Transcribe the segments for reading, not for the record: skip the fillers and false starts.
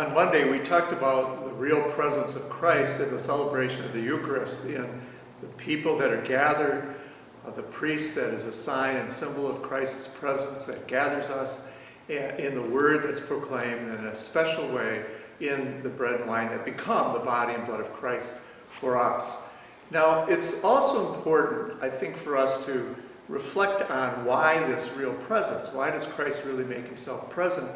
On Monday, we talked about the real presence of Christ in the celebration of the Eucharist, in the people that are gathered, the priest that is a sign and symbol of Christ's presence that gathers us, in the word that's proclaimed, and in a special way in the bread and wine that become the body and blood of Christ for us. Now, it's also important, I think, for us to reflect on why this real presence, why does Christ really make himself present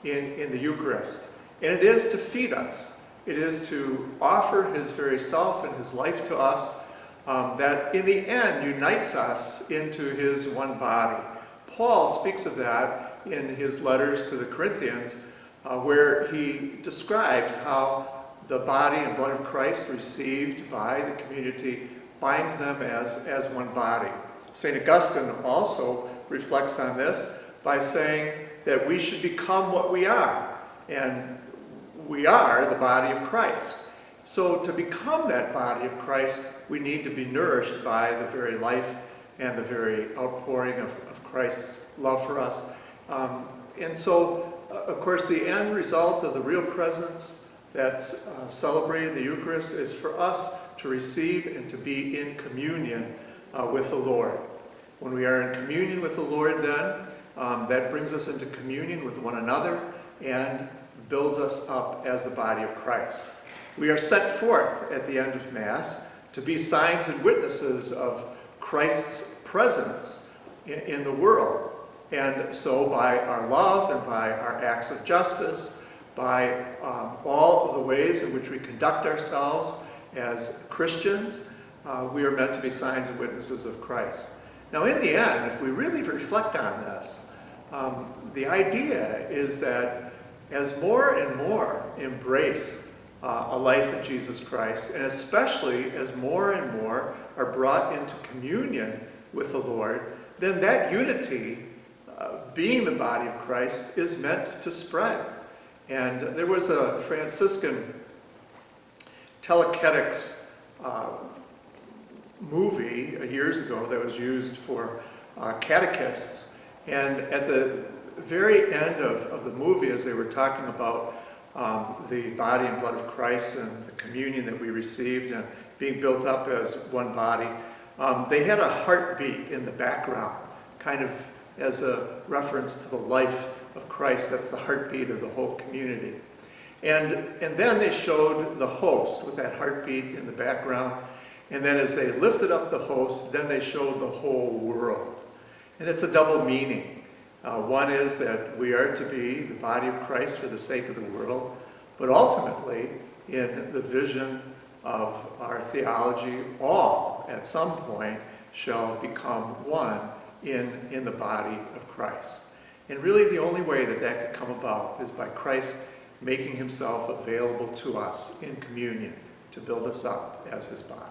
in the Eucharist? And it is to feed us. It is to offer his very self and his life to us that in the end unites us into his one body. Paul speaks of that in his letters to the Corinthians, where he describes how the body and blood of Christ received by the community binds them as one body. St. Augustine also reflects on this by saying that we should become what we are, and we are the body of Christ. So to become that body of Christ, we need to be nourished by the very life and the very outpouring of Christ's love for us. And so, of course, the end result of the real presence that's celebrated in the Eucharist is for us to receive and to be in communion with the Lord. When we are in communion with the Lord, then, that brings us into communion with one another and builds us up as the body of Christ. We are sent forth at the end of Mass to be signs and witnesses of Christ's presence in the world. And so by our love and by our acts of justice, by all of the ways in which we conduct ourselves as Christians, we are meant to be signs and witnesses of Christ. Now, in the end, if we really reflect on this, the idea is that as more and more embrace a life in Jesus Christ, and especially as more and more are brought into communion with the Lord, then that unity, being the body of Christ, is meant to spread. And there was a Franciscan teleketics movie years ago that was used for catechists, and at the very end of the movie, as they were talking about the body and blood of Christ and the communion that we received and being built up as one body, they had a heartbeat in the background, kind of as a reference to the life of Christ. That's the heartbeat of the whole community. And then they showed the host with that heartbeat in the background. And then as they lifted up the host, then they showed the whole world. And it's a double meaning. One is that we are to be the body of Christ for the sake of the world, but ultimately, in the vision of our theology, all at some point shall become one in the body of Christ. And really the only way that that could come about is by Christ making himself available to us in communion to build us up as his body.